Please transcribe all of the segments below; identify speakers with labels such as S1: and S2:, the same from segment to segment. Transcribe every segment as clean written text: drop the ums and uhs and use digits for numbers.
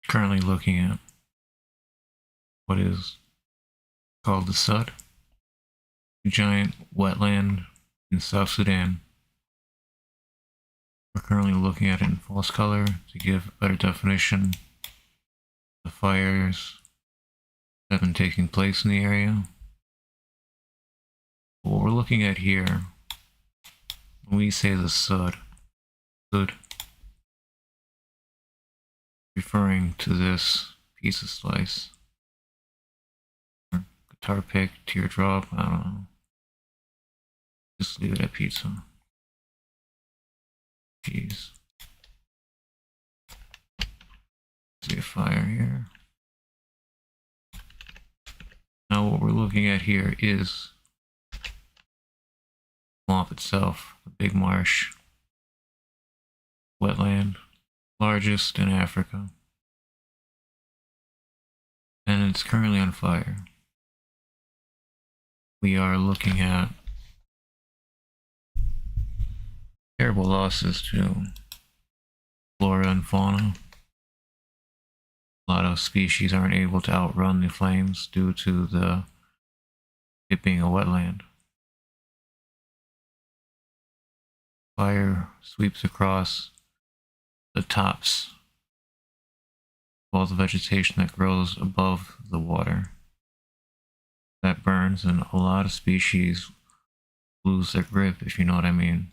S1: Currently looking at what is called the Sudd, a giant wetland in South Sudan. We're currently looking at it in false color to give a better definition of the fires that have been taking place in the area. What we're looking at here, when we say the Sudd, referring to this pizza slice, or guitar pick, teardrop, I don't know. Just leave it at pizza. Jeez. See a fire here. Now what we're looking at here is the swamp itself, the big marsh, wetland, largest in Africa. And it's currently on fire. We are looking at terrible losses to flora and fauna. A lot of species aren't able to outrun the flames due to it being a wetland. Fire sweeps across the tops of all the vegetation that grows above the water. That burns, and a lot of species lose their grip, if you know what I mean.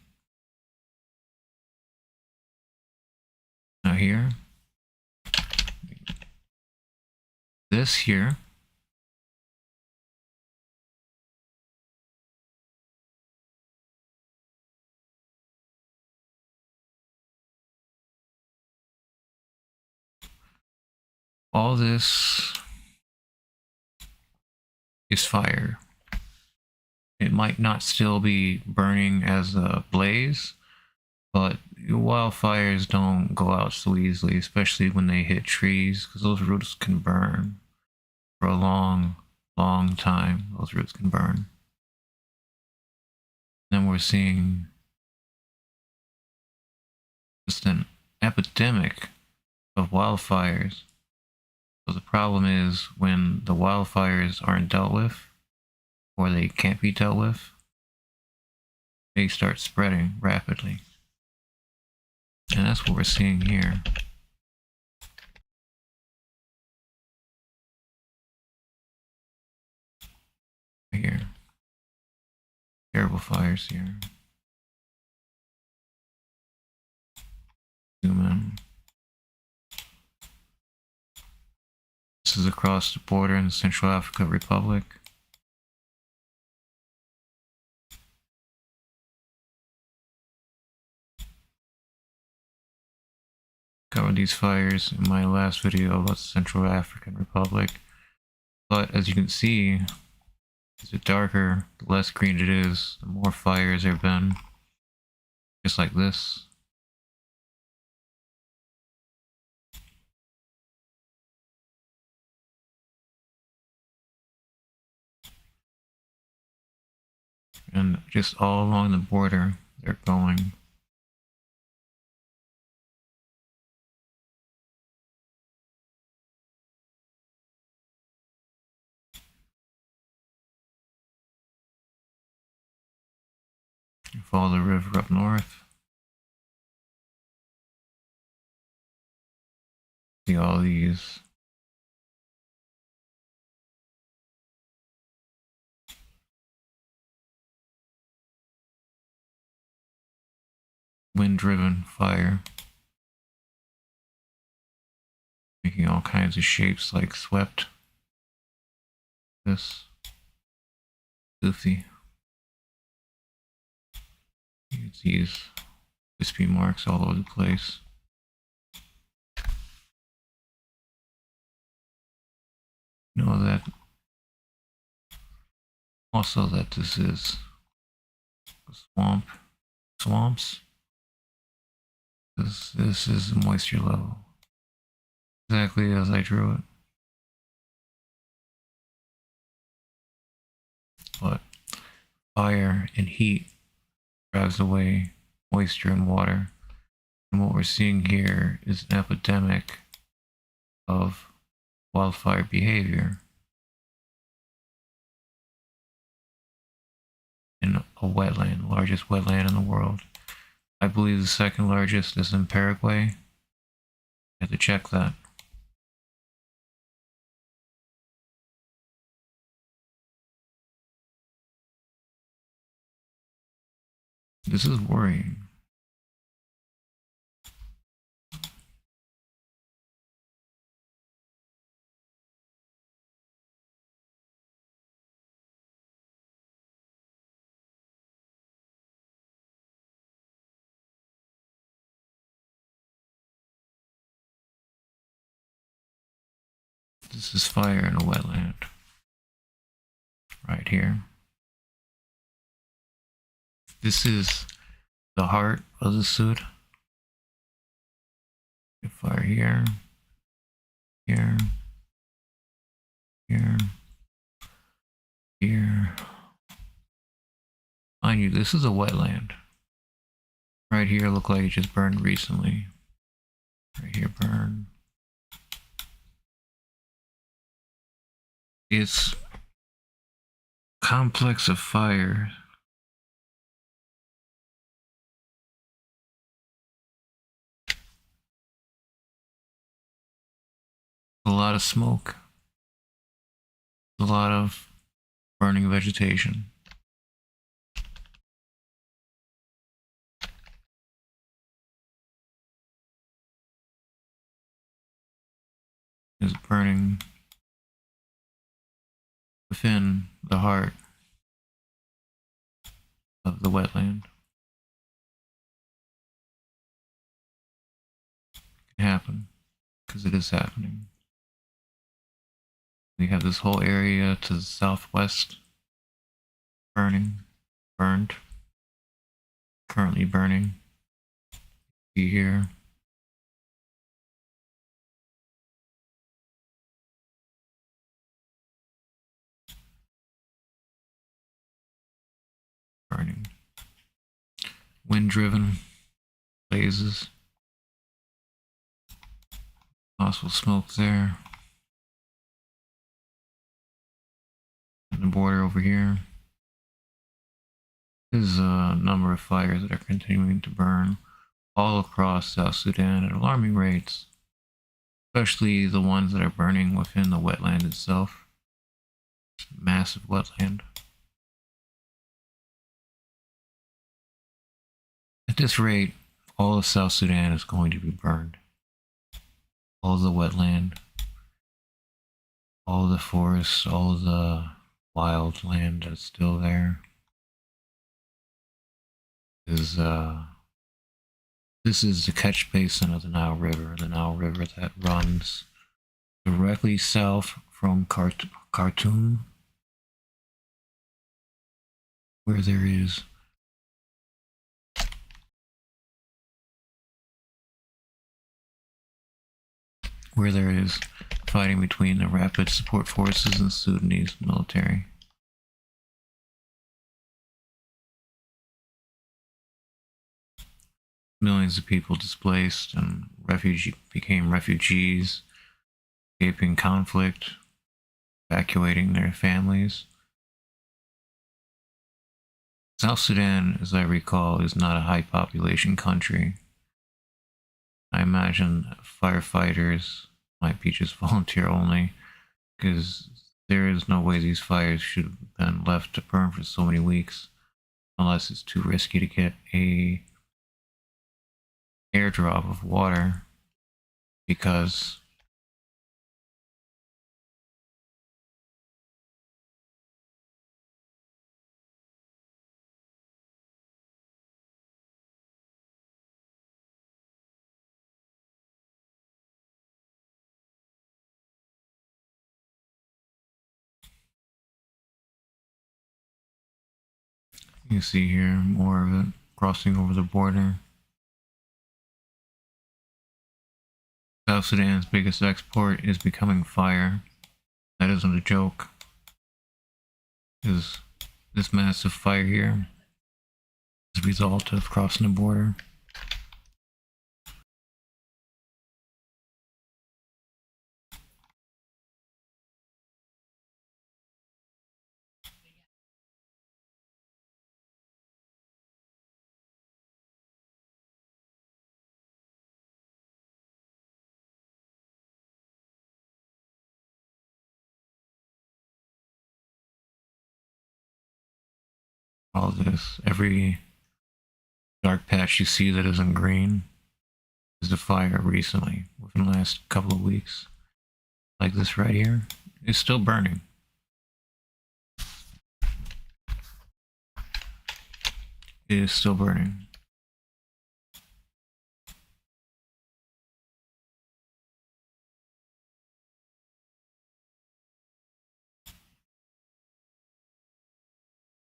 S1: Now here, this here all this is fire. It might not still be burning as a blaze, but wildfires don't go out so easily, especially when they hit trees, because those roots can burn for a long time. Those roots can burn. Then we're seeing just an epidemic of wildfires. So the problem is when the wildfires aren't dealt with, or they can't be dealt with, they start spreading rapidly. And that's what we're seeing here. Here. Terrible fires here. Zoom in. This is across the border in the Central African Republic. Covered these fires in my last video about the Central African Republic. But as you can see, as it darker, the less green it is, the more fires there have been. Just like this. And just all along the border, they're going. You follow the river up north. See all these wind-driven fire, making all kinds of shapes like swept. This goofy. You can see these wispy marks all over the place. Know that also that this is a swamps. This is the moisture level, exactly as I drew it. But fire and heat drives away moisture and water. And what we're seeing here is an epidemic of wildfire behavior in a wetland, largest wetland in the world. I believe the second largest is in Paraguay. I have to check that. This is worrying. This is fire in a wetland. Right here. This is the heart of the Sudd. Fire here, here, here, here. Mind you, this is a wetland. Right here looked like it just burned recently. Right here burned. It's complex of fire. A lot of smoke. A lot of burning vegetation. Is burning within the heart of the wetland. It can happen, because it is happening. We have this whole area to the southwest burned, currently burning. See here. Burning. Wind-driven blazes. Possible smoke there. And the border over here. There's a number of fires that are continuing to burn all across South Sudan at alarming rates, especially the ones that are burning within the wetland itself. It's a massive wetland. At this rate, all of South Sudan is going to be burned. All the wetland, all the forests, all the wild land that's still there is this is the catch basin of the Nile River that runs directly south from Khartoum, where there is fighting between the Rapid Support Forces and Sudanese military. Millions of people displaced and became refugees, escaping conflict, evacuating their families. South Sudan, as I recall, is not a high population country. I imagine firefighters might be just volunteer only, because there is no way these fires should have been left to burn for so many weeks, unless it's too risky to get a airdrop of water, because you see here more of it crossing over the border. South Sudan's biggest export is becoming fire. That isn't a joke. Is this massive fire here as a result of crossing the border. all this. Every dark patch you see that isn't green is a fire recently, within the last couple of weeks. Like this right here, it's still burning. It is still burning.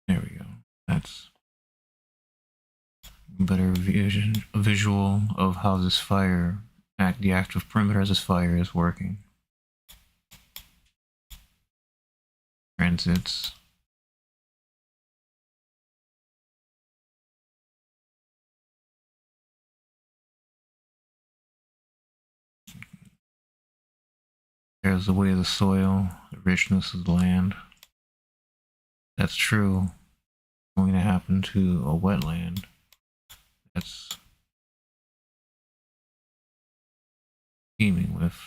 S1: There we go. That's a better visual of how this fire, the active perimeter as this fire is working. Transits. There's the way of the soil, the richness of the land. That's true. Going to happen to a wetland that's teeming with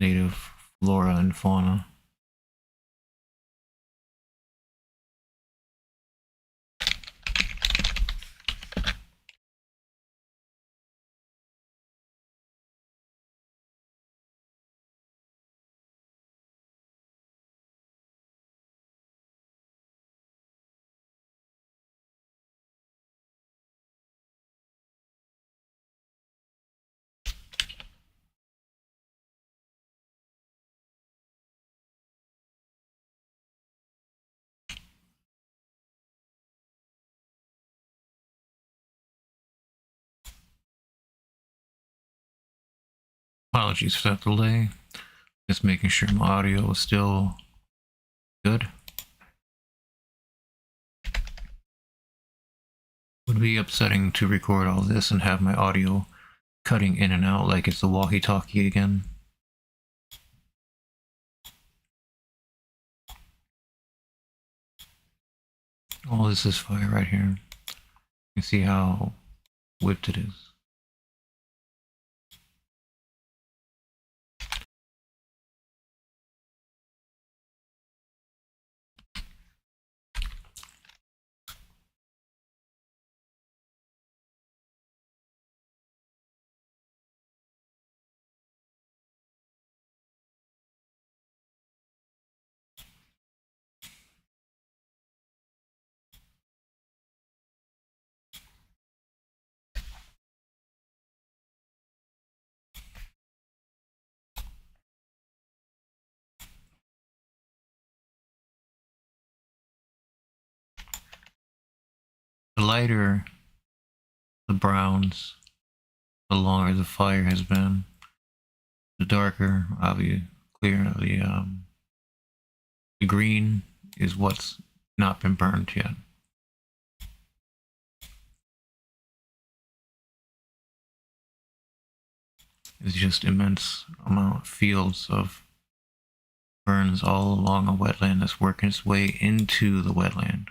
S1: native flora and fauna. Apologies for that delay. Just making sure my audio is still good. Would be upsetting to record all this and have my audio cutting in and out like it's the walkie-talkie again. All this is fire right here. You see how whipped it is. The lighter the browns, the longer the fire has been. The darker, obviously, clear, the green is what's not been burned yet. It's just immense amount of fields of burns all along a wetland that's working its way into the wetland.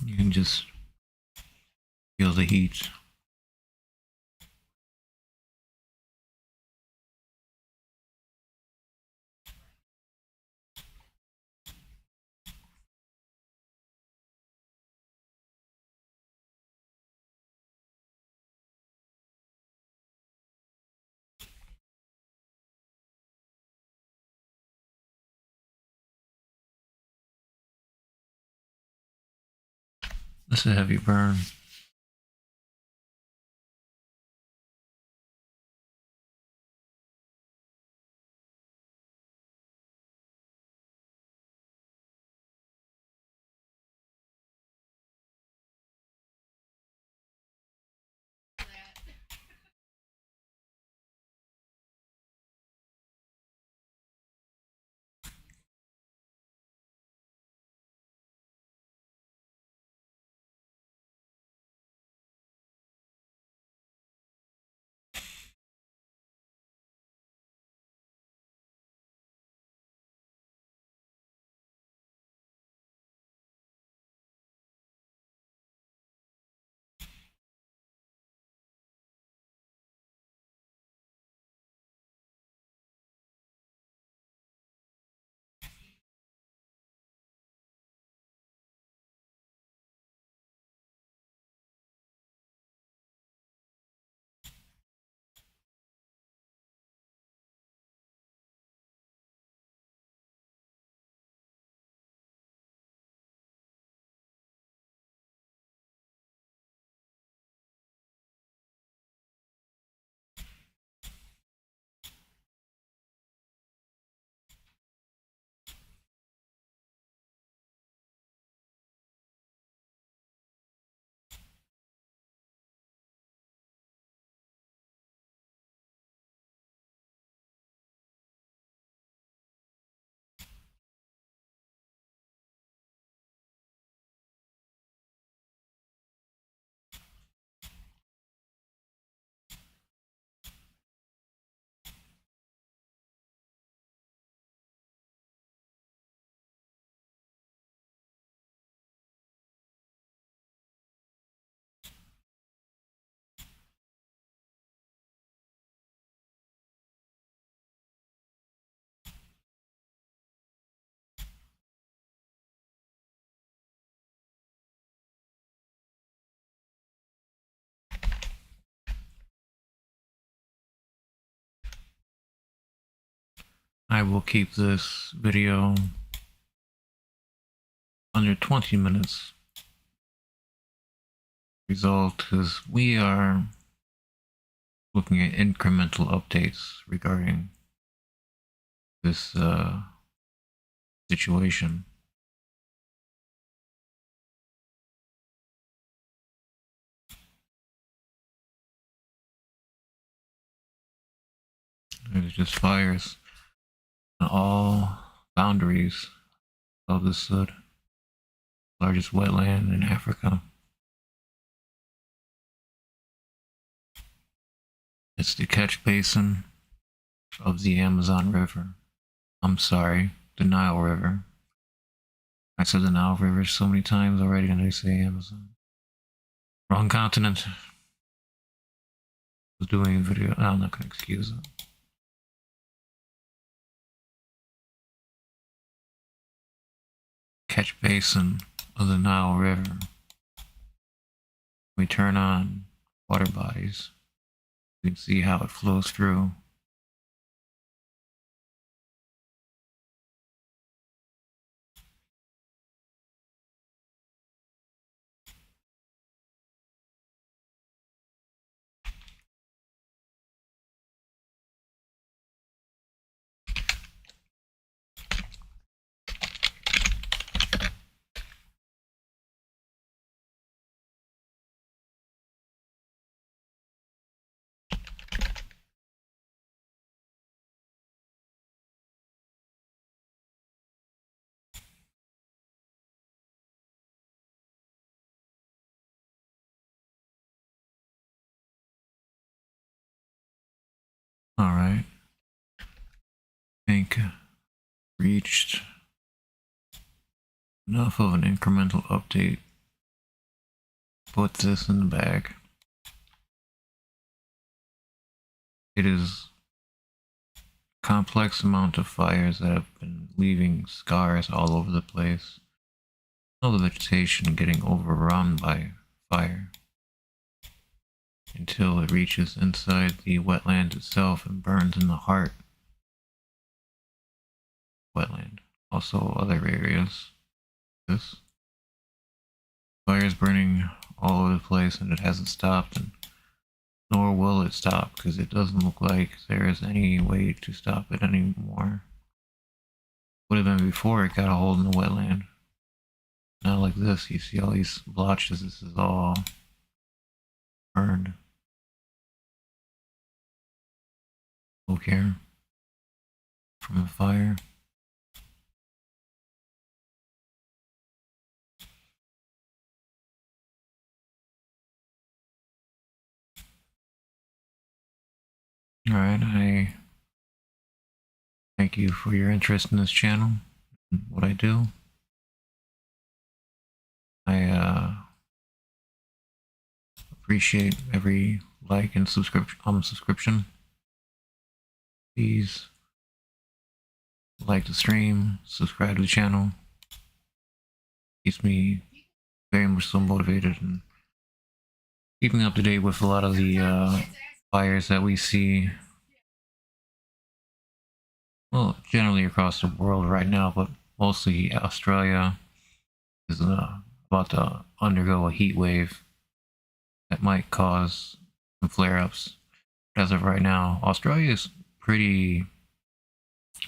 S1: You can just feel the heat. This is a heavy burn. I will keep this video under 20 minutes. Result is we are looking at incremental updates regarding this situation. There's just fires on all boundaries of the Sudd, largest wetland in Africa. It's the catch basin of the Amazon River. I'm sorry, the Nile River. I said the Nile River so many times already and I say Amazon. Wrong continent. I was doing a video. I'm not going to excuse it. Catch basin of the Nile River. We turn on water bodies. You can see how it flows through. Alright. I think reached enough of an incremental update. Put this in the bag. It is a complex amount of fires that have been leaving scars all over the place. All the vegetation getting overrun by fire until it reaches inside the wetland itself and burns in the heart. Wetland. Also other areas. This fire is burning all over the place and it hasn't stopped, and nor will it stop because it doesn't look like there is any way to stop it anymore. Would have been before it got a hold in the wetland. Not like this, you see all these blotches, this is all burned. Smoke here from the fire. Alright, I thank you for your interest in this channel and what I do. I appreciate every like and subscription. Please like the stream, subscribe to the channel. Keeps me very much so motivated and keeping up to date with a lot of the fires that we see, well, generally across the world right now, but mostly Australia is about to undergo a heat wave that might cause some flare-ups. As of right now, Australia is pretty,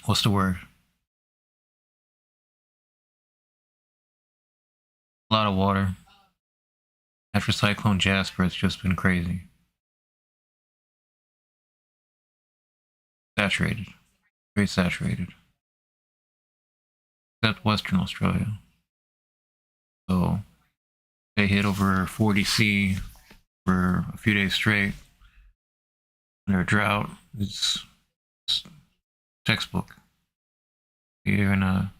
S1: what's the word? A lot of water. After Cyclone Jasper, it's just been crazy. Saturated. Very saturated. Except Western Australia. So they hit over 40°C for a few days straight. Under a drought, it's textbook. You're gonna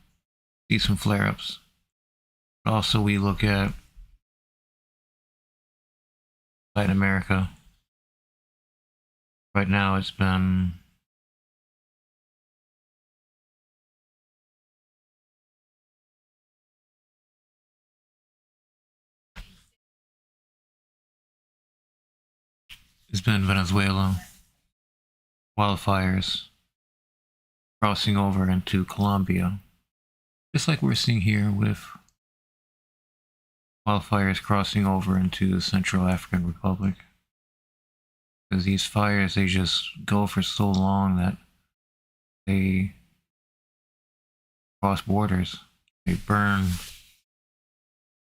S1: see some flare-ups. Also, we look at Latin America. Right now, it's been Venezuela, wildfires, crossing over into Colombia, just like we're seeing here with wildfires crossing over into the Central African Republic. Because these fires, they just go for so long that they cross borders. They burn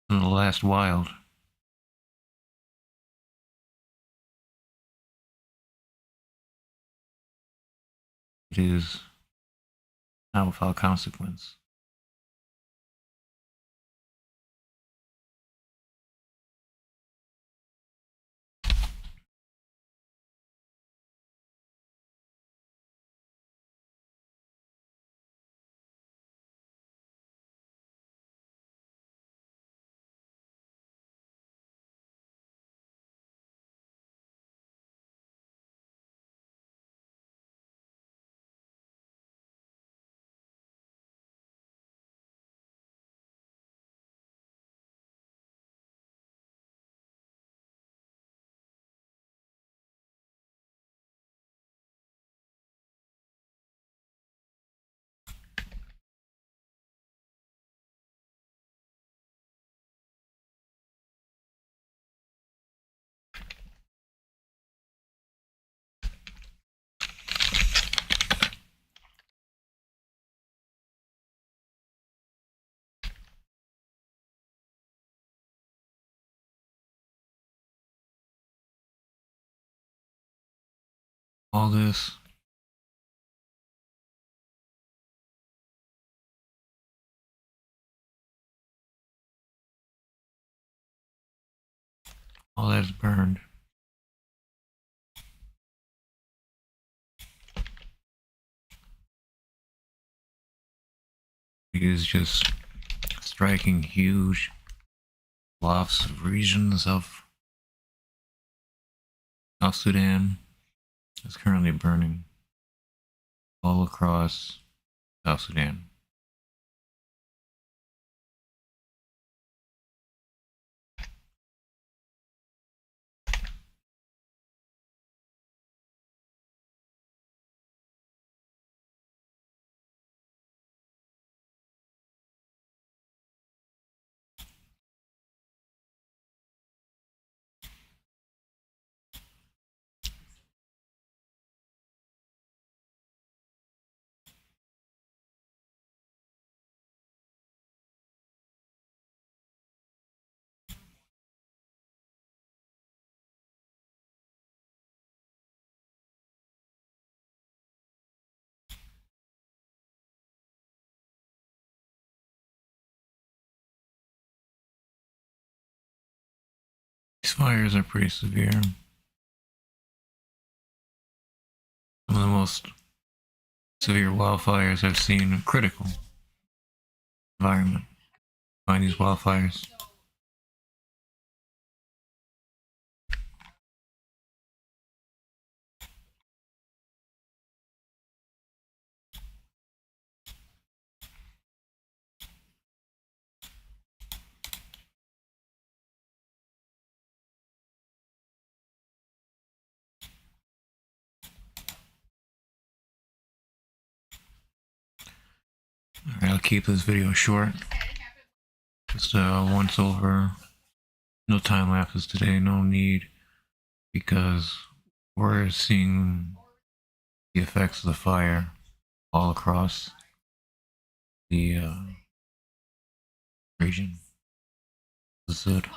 S1: in the last wild. It is not without consequence. All this all that's burned is just striking huge swaths of regions of South Sudan. It's currently burning all across South Sudan. These fires are pretty severe. Some of the most severe wildfires I've seen in a critical environment. Find these wildfires. Alright, I'll keep this video short. Just once over. No time lapses today, no need, because we're seeing the effects of the fire all across the region. The Sudd.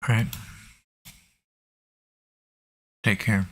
S1: Alright. Take care.